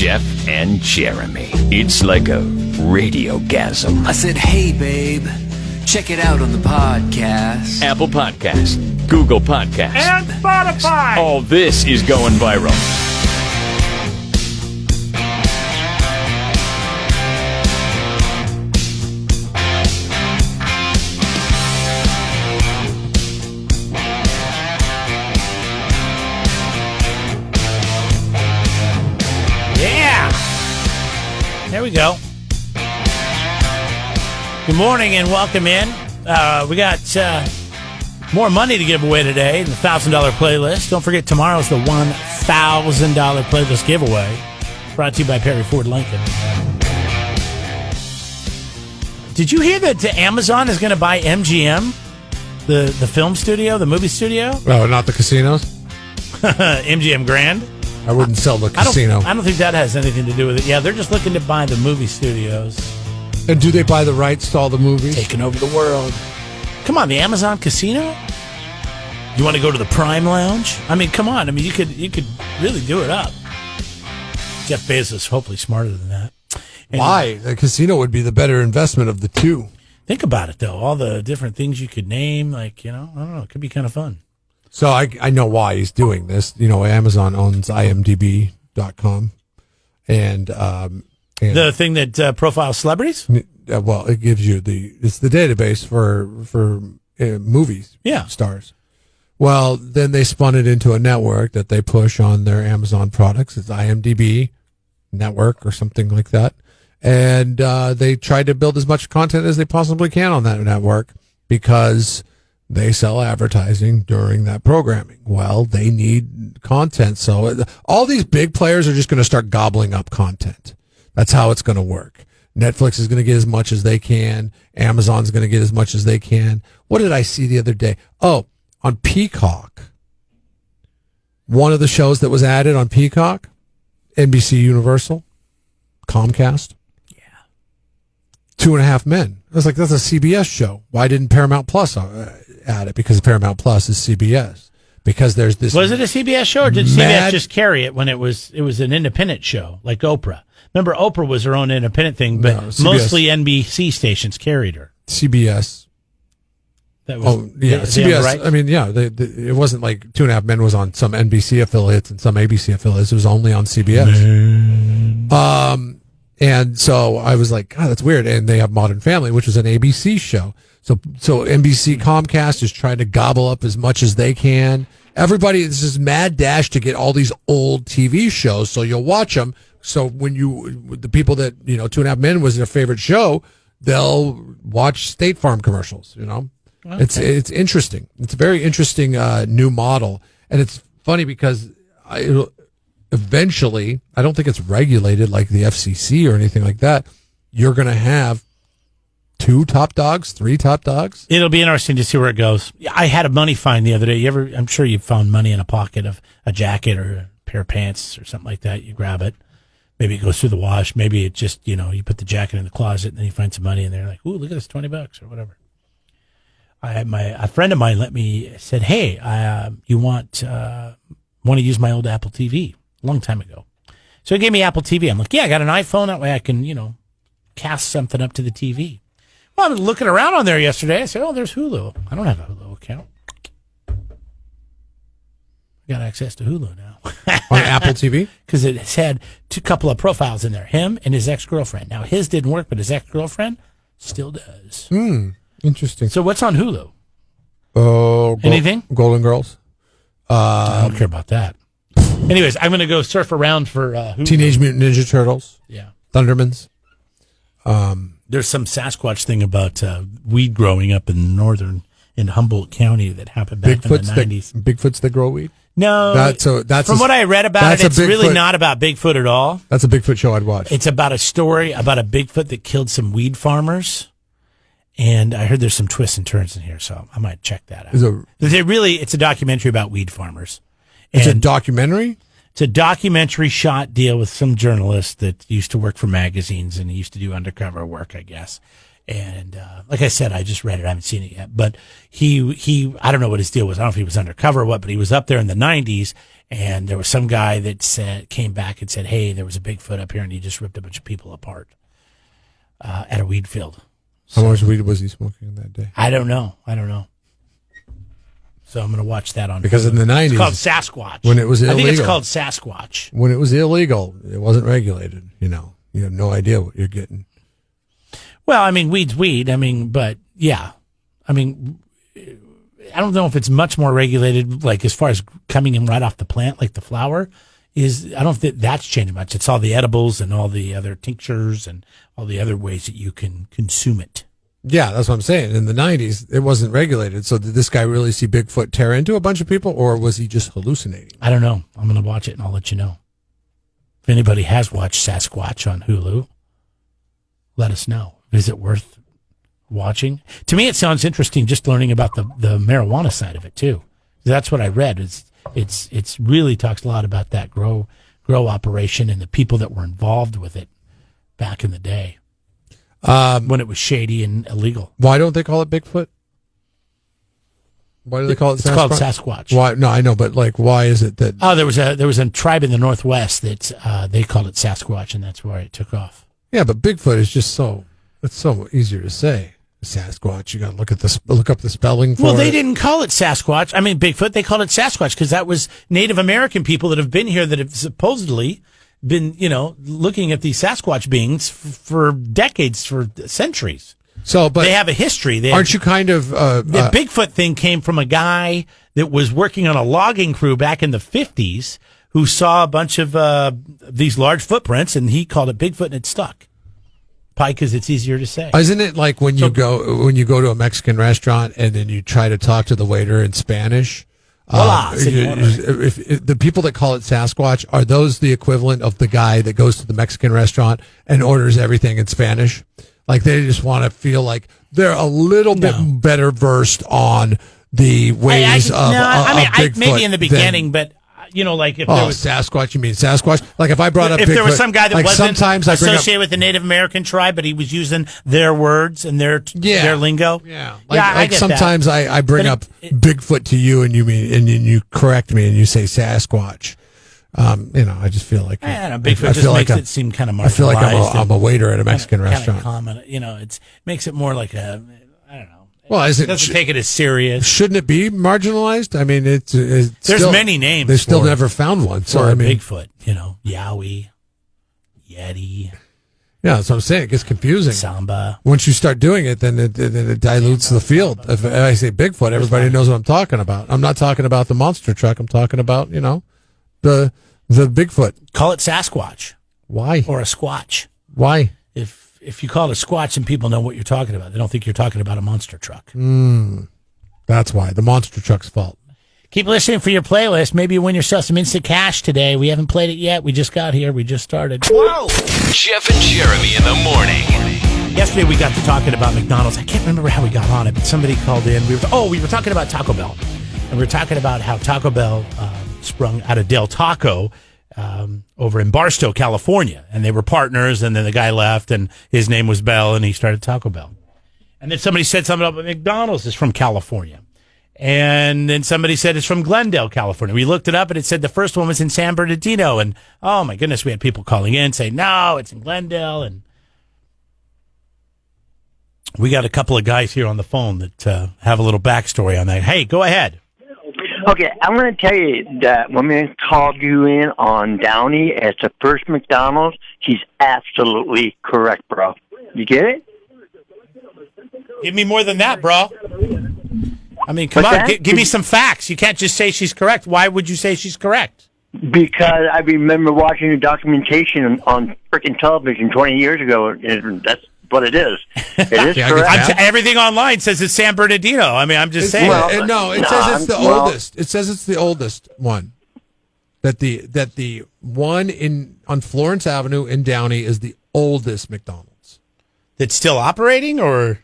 Jeff and Jeremy. It's like a radiogasm. I said, hey, babe, check it out on the podcast. Apple Podcast, Google Podcast, and Spotify. All this is going viral. There we go. Good morning and welcome in. We got more money to give away today in the $1,000 playlist. Don't forget, tomorrow's the $1,000 playlist giveaway. Brought to you by Perry Ford Lincoln. Did you hear that Amazon is going to buy MGM, the film studio, the movie studio? Oh, not the casinos? MGM Grand? I wouldn't sell the casino. I don't think that has anything to do with it. Yeah, they're just looking to buy the movie studios. And do they buy the rights to all the movies? Taking over the world. Come on, the Amazon Casino? You want to go to the Prime Lounge? I mean, come on. I mean, you could really do it up. Jeff Bezos, hopefully smarter than that. And why? The casino would be the better investment of the two. Think about it, though. All the different things you could name, like, I don't know. It could be kind of fun. So I know why he's doing this. You know, Amazon owns IMDb.com. And the thing that profiles celebrities? Well, it gives you it's the database for movies, stars. Well, then they spun it into a network that they push on their Amazon products. It's IMDb network or something like that. And they try to build as much content as they possibly can on that network because they sell advertising during that programming. Well, they need content. So all these big players are just going to start gobbling up content. That's how it's going to work. Netflix is going to get as much as they can. Amazon's going to get as much as they can. What did I see the other day? Oh, on Peacock. One of the shows that was added on Peacock, NBC Universal, Comcast. Yeah. 2.5 Men. I was like, that's a CBS show. Why didn't Paramount Plus add it? Because Paramount Plus is CBS. Because there's this. Was it a CBS show, or did CBS just carry it when it was an independent show like Oprah? Remember, Oprah was her own independent thing, but no, mostly NBC stations carried her. CBS. That was, CBS. Right? I mean, it wasn't like 2.5 Men was on some NBC affiliates and some ABC affiliates. It was only on CBS. And so I was like, God, that's weird. And they have Modern Family, which was an ABC show. So NBC Comcast is trying to gobble up as much as they can. Everybody, this is mad dash to get all these old TV shows, so you'll watch them. So when the people that, 2.5 Men was their favorite show, they'll watch State Farm commercials, Okay. It's interesting. It's a very interesting new model. And it's funny because eventually, I don't think it's regulated like the FCC or anything like that. You're going to have 2 top dogs, 3 top dogs. It'll be interesting to see where it goes. I had a money find the other day. I'm sure you found money in a pocket of a jacket or a pair of pants or something like that. You grab it. Maybe it goes through the wash. Maybe it just, you put the jacket in the closet and then you find some money in there. Like, ooh, look at this, $20 or whatever. A friend of mine said, hey, you want to use my old Apple TV? A long time ago. So he gave me Apple TV. I'm like, yeah, I got an iPhone. That way I can, cast something up to the TV. Well, I was looking around on there yesterday. I said, oh, there's Hulu. I don't have a Hulu account. I got access to Hulu now. On Apple TV? Because it had a couple of profiles in there. Him and his ex-girlfriend. Now, his didn't work, but his ex-girlfriend still does. Interesting. So what's on Hulu? Anything? Golden Girls. I don't care about that. Anyways, I'm going to go surf around for Hulu. Teenage Mutant Ninja Turtles. Yeah. Thundermans. There's some Sasquatch thing about weed growing up in Humboldt County that happened back in the 90s. Bigfoots that grow weed? No. That's from what I read about it, it's really not about Bigfoot at all. That's a Bigfoot show I'd watch. It's about a story about a Bigfoot that killed some weed farmers. And I heard there's some twists and turns in here, so I might check that out. It's a documentary about weed farmers. It's a documentary? It's a documentary shot deal with some journalist that used to work for magazines, and he used to do undercover work, I guess. And like I said, I just read it. I haven't seen it yet. But he I don't know what his deal was. I don't know if he was undercover or what, but he was up there in the 90s, And there was some guy that came back and said, hey, there was a Bigfoot up here, and he just ripped a bunch of people apart at a weed field. How much weed was he smoking that day? I don't know. So I'm going to watch that on because Hulu. In the 90s, it's called Sasquatch. When it was illegal, I think it's called Sasquatch. When it was illegal, it wasn't regulated. You have no idea what you're getting. Well, I mean, weed's weed. I mean, but yeah, I mean, I don't know if it's much more regulated, like as far as coming in right off the plant, like the flower is. I don't think that's changed much. It's all the edibles and all the other tinctures and all the other ways that you can consume it. Yeah, that's what I'm saying. In the 90s, it wasn't regulated. So did this guy really see Bigfoot tear into a bunch of people, or was he just hallucinating? I don't know. I'm going to watch it, and I'll let you know. If anybody has watched Sasquatch on Hulu, let us know. Is it worth watching? To me, it sounds interesting just learning about the marijuana side of it, too. That's what I read. It's really talks a lot about that grow operation and the people that were involved with it back in the day. When it was shady and illegal. Why don't they call it Bigfoot? Why do they call it Sasquatch? It's called Sasquatch. Why? No, I know, but why is it that? Oh, there was a tribe in the Northwest that they called it Sasquatch, and that's why it took off. Yeah, but Bigfoot is just it's so easier to say. Sasquatch. You got to look up the spelling for it. Well, they didn't call it Sasquatch. I mean, Bigfoot. They called it Sasquatch because that was Native American people that have been here that have supposedly been, looking at these Sasquatch beings for decades, for centuries. So, but they have a history. Aren't you kind of the Bigfoot thing came from a guy that was working on a logging crew back in the 50s who saw a bunch of these large footprints, and he called it Bigfoot, and it stuck. Probably because it's easier to say. Isn't it like when you go to a Mexican restaurant and then you try to talk to the waiter in Spanish? If the people that call it Sasquatch, are those the equivalent of the guy that goes to the Mexican restaurant and orders everything in Spanish? Like they just want to feel like they're a little bit better versed on the ways of Bigfoot. Maybe in the beginning, but like if there was Sasquatch, you mean Sasquatch? Like if I brought up if Bigfoot, there was some guy that like wasn't sometimes associated with the Native American tribe, but he was using their words and their lingo. Yeah, I get sometimes that. I bring up Bigfoot to you, and you correct me, and you say Sasquatch. I just feel like Bigfoot just makes it seem kind of marginalized. I feel like I'm a waiter at a Mexican restaurant. Common, it makes it more like I don't know. Well, it doesn't take it as serious. Shouldn't it be marginalized? I mean, it's there's still, many names. They still never found one. So I mean, Bigfoot, Yowie, Yeti. Yeah, that's what I'm saying. It gets confusing. Samba. Once you start doing it, then it dilutes the field. If I say Bigfoot, everybody knows what I'm talking about. I'm not talking about the monster truck. I'm talking about the Bigfoot. Call it Sasquatch. Why? Or a Squatch. Why? If you call it a Squatch and people know what you're talking about, they don't think you're talking about a monster truck. That's why. The monster truck's fault. Keep listening for your playlist. Maybe you win yourself some instant cash today. We haven't played it yet. We just got here. We just started. Whoa! Jeff and Jeremy in the morning. Yesterday we got to talking about McDonald's. I can't remember how we got on it, but somebody called in. We were talking about Taco Bell. And we were talking about how Taco Bell sprung out of Del Taco over in Barstow, California. And they were partners, and then the guy left, and his name was Bell, and he started Taco Bell. And then somebody said something about McDonald's is from California. And then somebody said it's from Glendale, California. We looked it up, and it said the first one was in San Bernardino. And, oh, my goodness, we had people calling in saying, no, it's in Glendale. And we got a couple of guys here on the phone that have a little backstory on that. Hey, go ahead. Okay, I'm going to tell you that when we called you in on Downey as the first McDonald's, he's absolutely correct, bro. You get it? Give me more than that, bro. I mean, come on, give me some facts. You can't just say she's correct. Why would you say she's correct? Because I remember watching a documentation on freaking television 20 years ago, and that's what it is. It is correct. Everything online says it's San Bernardino. I mean, I'm just saying. It says it's the oldest. It says it's the oldest one. That the one on Florence Avenue in Downey is the oldest McDonald's. That's still operating, or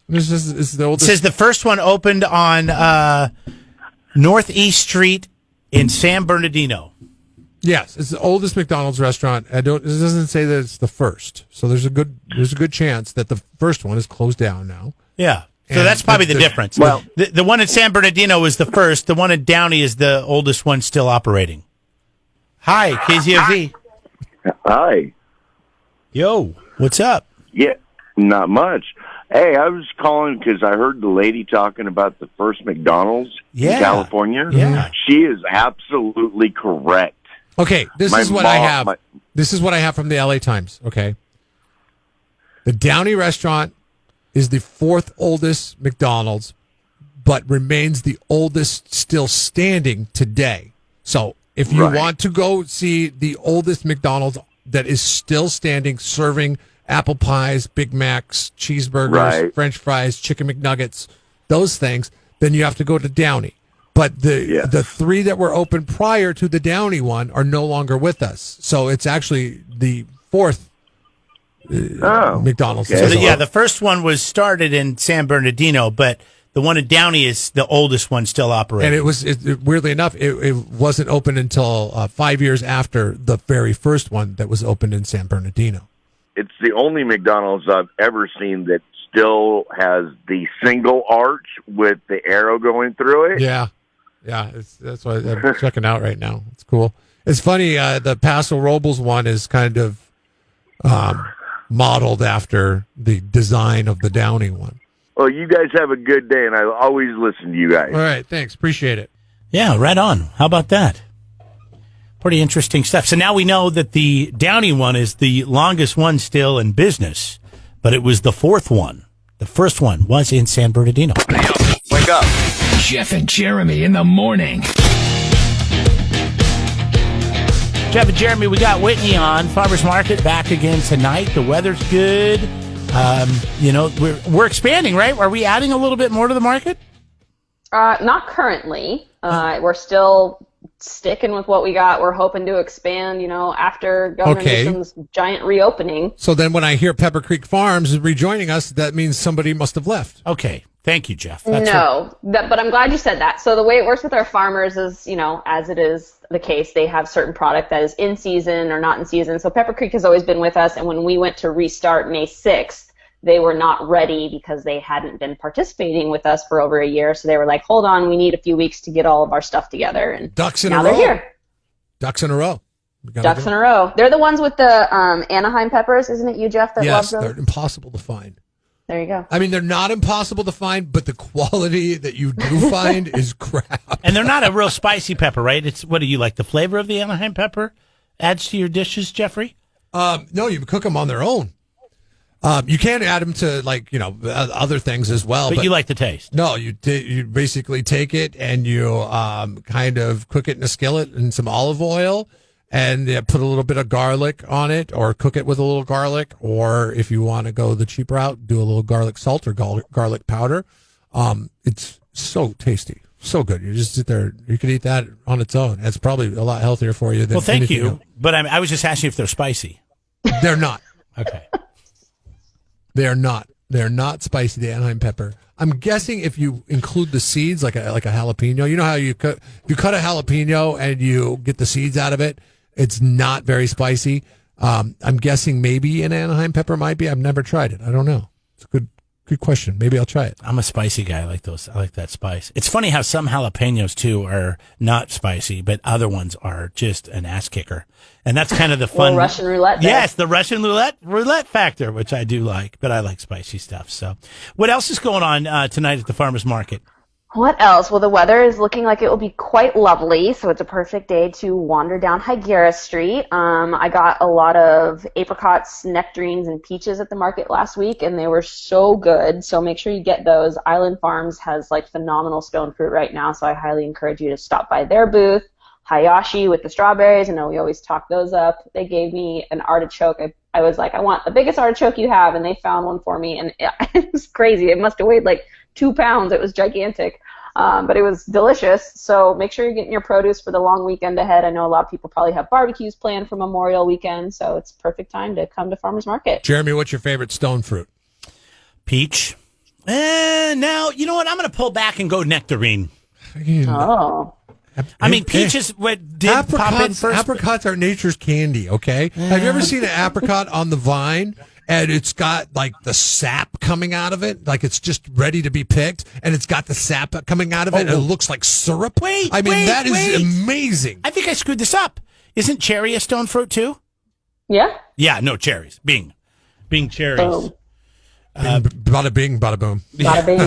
this is the oldest. It says the first one opened on Northeast Street in San Bernardino. Yes, it's the oldest McDonald's restaurant. It doesn't say that it's the first, so there's a good chance that the first one is closed down now. Yeah, So that's probably the difference. Well, the one in San Bernardino is the first. The one in Downey is the oldest one still operating. Hi, KZOV. Hi. Yo, what's up? Yeah, not much. Hey, I was calling because I heard the lady talking about the first McDonald's in California. Yeah. She is absolutely correct. Okay, this is what I have. This is what I have from the LA Times, okay? The Downey restaurant is the fourth oldest McDonald's, but remains the oldest still standing today. So if you want to go see the oldest McDonald's that is still standing, serving apple pies, Big Macs, cheeseburgers, French fries, chicken McNuggets, those things, then you have to go to Downey. But the three that were open prior to the Downey one are no longer with us. So it's actually the fourth McDonald's. Okay. So the first one was started in San Bernardino, but the one in Downey is the oldest one still operating. And it was, weirdly enough, it wasn't open until 5 years after the very first one that was opened in San Bernardino. It's the only McDonald's I've ever seen that still has the single arch with the arrow going through it. Yeah. Yeah, that's what I'm checking out right now. It's cool. It's funny, the Paso Robles one is kind of modeled after the design of the Downey one. Well, you guys have a good day, and I always listen to you guys. All right, thanks. Appreciate it. Yeah, right on. How about that? Pretty interesting stuff. So now we know that the Downey one is the longest one still in business, but it was the fourth one. The first one was in San Bernardino. Wake up. Jeff and Jeremy in the morning. Jeff and Jeremy, we got Whitney on Farmers Market back again tonight. The weather's good. We're expanding, right? Are we adding a little bit more to the market? Not currently. We're still sticking with what we got. We're hoping to expand, after Governor Newsom's giant reopening. So then when I hear Pepper Creek Farms is rejoining us, that means somebody must have left. Okay. Thank you, Jeff. But I'm glad you said that. So the way it works with our farmers is, as it is the case, they have certain product that is in season or not in season. So Pepper Creek has always been with us, and when we went to restart May 6th, they were not ready because they hadn't been participating with us for over a year. So they were like, hold on, we need a few weeks to get all of our stuff together. And Ducks in now a row. They're here. Ducks in a row. Ducks in a row. They're the ones with the Anaheim peppers, isn't it you, Jeff, that loves those? Yes, they're impossible to find. There you go. I mean, they're not impossible to find, but the quality that you do find is crap. And they're not a real spicy pepper, right? It's, what do you like? The flavor of the Anaheim pepper adds to your dishes, Jeffrey? No, you cook them on their own. You can add them to other things as well. But you like the taste? No, you basically take it and you kind of cook it in a skillet in some olive oil and put a little bit of garlic on it, or cook it with a little garlic, or if you want to go the cheap route, do a little garlic salt or garlic powder. It's so tasty. So good. You just sit there. You could eat that on its own. It's probably a lot healthier for you than thank anything you. else. But I was just asking if they're spicy. They're not. Okay. They're not. They're not spicy, the Anaheim pepper. I'm guessing if you include the seeds, like a jalapeno, you know how you cut a jalapeno and you get the seeds out of it, it's not very spicy. I'm guessing maybe an Anaheim pepper might be. I've never tried it. I don't know. It's a good question. Maybe I'll try it. I'm a spicy guy. I like those. I like that spice. It's funny how some jalapenos too are not spicy, but other ones are just an ass kicker. And that's kind of the fun. Russian roulette. Yes, the Russian roulette factor, which I do like, but I like spicy stuff. So what else is going on tonight at the farmers market? What else? Well, the weather is looking like it will be quite lovely, so it's a perfect day to wander down Higuera Street. I got a lot of apricots, nectarines, and peaches at the market last week, and they were so good, so make sure you get those. Island Farms has phenomenal stone fruit right now, so I highly encourage you to stop by their booth. Hayashi with the strawberries, I know we always talk those up. They gave me an artichoke. I was like, I want the biggest artichoke you have, and they found one for me, and it was crazy. It must have weighed 2 pounds. It was gigantic, but it was delicious. So make sure you're getting your produce for the long weekend ahead. I know a lot of people probably have barbecues planned for Memorial Weekend, so it's perfect time to come to Farmers Market. Jeremy, what's your favorite stone fruit? Peach. Now, you know what? I'm going to pull back and go nectarine. Oh. I mean, peaches did pop in first. Apricots are nature's candy, okay? Have you ever seen an apricot on the vine? and it's got like the sap coming out of it, like it's just ready to be picked, and it's got the sap coming out of it, and it looks like syrup. That is amazing. I think I screwed this up. Isn't cherry a stone fruit too? Yeah. Yeah, no, cherries. Bing cherries. Boom. Bada bing, bada boom. Bada bing.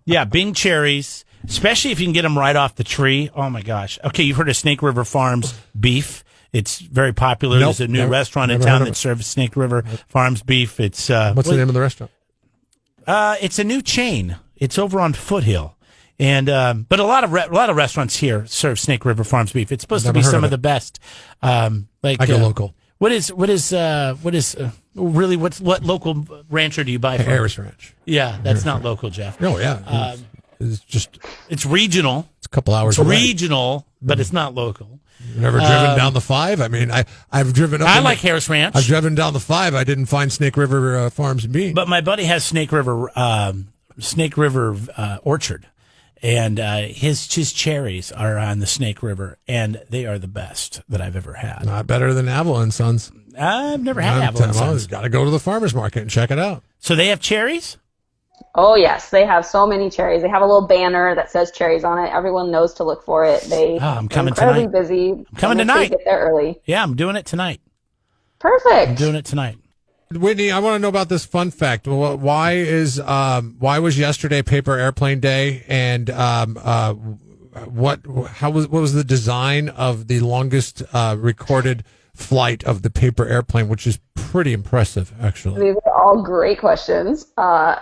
Yeah, Bing cherries, especially if you can get them right off the tree. Oh my gosh. Okay, you've heard of Snake River Farms beef. It's very popular. Nope, There's a new restaurant in town that serves Snake River Farms beef. It's what's the name of the restaurant? It's a new chain. It's over on Foothill. And but a lot of restaurants here serve Snake River Farms beef. It's supposed to be some of the best. Like I go local. What local rancher do you buy from? Harris Ranch. Yeah, that's not local, Jeff. Oh yeah, it's regional. It's a couple hours. It's regional, but it's not local. You've never driven down the 5? I mean, I've driven up. I like Harris Ranch. I've driven down the 5. I didn't find Snake River Farms beef. But my buddy has Snake River orchard. And his cherries are on the Snake River, and they are the best that I've ever had. Not better than Avalon Sons. I've never had Avalon Sons. Got to go to the farmer's market and check it out. So they have cherries? Oh, yes. They have so many cherries. They have a little banner that says cherries on it. Everyone knows to look for it. I'm coming incredibly tonight. busy. I'm coming tonight. Get there early. Yeah, I'm doing it tonight. Perfect. I'm doing it tonight. Whitney, I want to know about this fun fact. Why was yesterday Paper Airplane Day, and what was the design of the longest recorded flight of the paper airplane, which is pretty impressive, actually. These are all great questions. I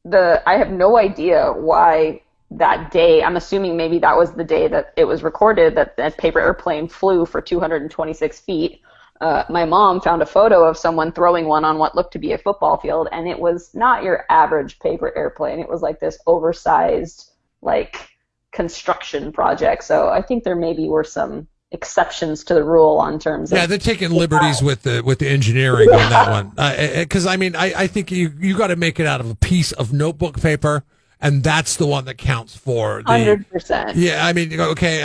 have no idea why that day. I'm assuming maybe that was the day that it was recorded that the paper airplane flew for 226 feet. My mom found a photo of someone throwing one on what looked to be a football field, and it was not your average paper airplane. It was like this oversized, like, construction project. So I think there maybe were some exceptions to the rule on terms of... Yeah, they're taking liberties with the engineering on that one. Because, I think you got to make it out of a piece of notebook paper, and that's the one that counts for the 100%. Yeah,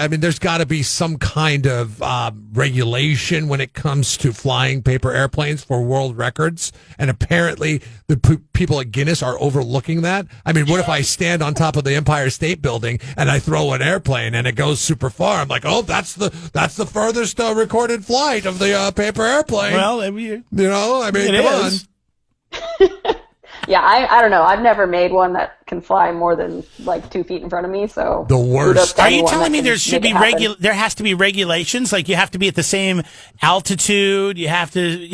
there's got to be some kind of regulation when it comes to flying paper airplanes for world records, and apparently the people at Guinness are overlooking that. I mean, what if I stand on top of the Empire State Building and I throw an airplane and it goes super far? I'm like, oh, that's the furthest recorded flight of the paper airplane. Well, come on. Yeah, I don't know. I've never made one that can fly more than like 2 feet in front of me. So the worst. Are you telling me there there has to be regulations? Like you have to be at the same altitude. You have to,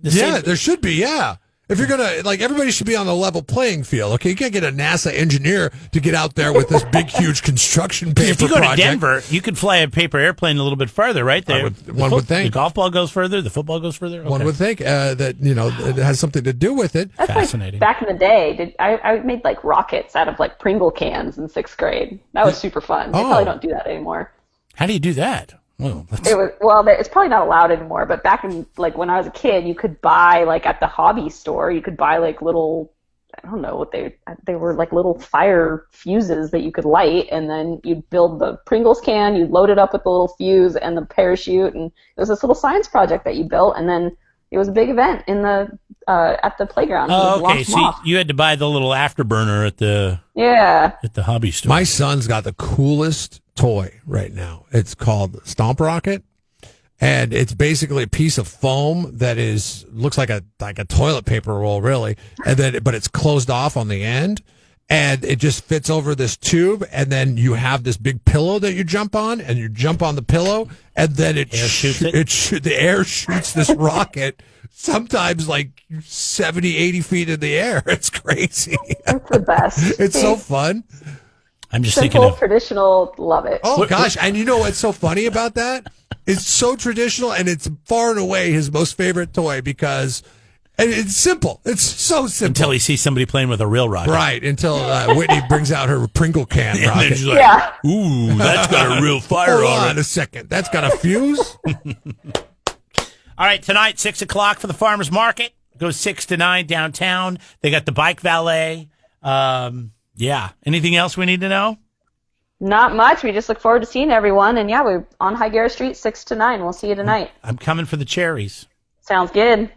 there should be. Yeah. If you're going to, everybody should be on a level playing field, okay? You can't get a NASA engineer to get out there with this big, huge construction paper project. If you go to Denver, you could fly a paper airplane a little bit further, right? One would think. The golf ball goes further, the football goes further. Okay. One would think that, it has something to do with it. That's fascinating. Like back in the day, I made rockets out of Pringle cans in 6th grade. That was super fun. They probably don't do that anymore. How do you do that? Well, it's probably not allowed anymore, but back in when I was a kid, you could buy at the hobby store, you could buy little, I don't know what they were, little fire fuses that you could light, and then you'd build the Pringles can, you'd load it up with the little fuse and the parachute, and it was this little science project that you built, and then it was a big event in the at the playground. Oh, okay. So you had to buy the little afterburner at the hobby store. My son's got the coolest toy right now. It's called Stomp Rocket, and it's basically a piece of foam that looks like a toilet paper roll, really, but it's closed off on the end, and it just fits over this tube, and then you have this big pillow that you jump on, and you jump on the pillow, and then the air shoots this rocket, sometimes 70, 80 feet in the air. It's crazy. That's the best. It's so fun. I'm just Simple, thinking of traditional, love it. Oh gosh, and you know what's so funny about that? It's so traditional, and it's far and away his most favorite toy because it's simple. It's so simple. Until he sees somebody playing with a real rocket. Right, until Whitney brings out her Pringle can rocket. And she's like, ooh, that's got a real fire Hold on on it. a second. That's got a fuse? All right, tonight, 6 o'clock for the farmer's market. Goes 6 to 9 downtown. They got the bike valet. Yeah. Anything else we need to know? Not much. We just look forward to seeing everyone. And yeah, we're on Higuera Street, 6 to 9. We'll see you tonight. I'm coming for the cherries. Sounds good.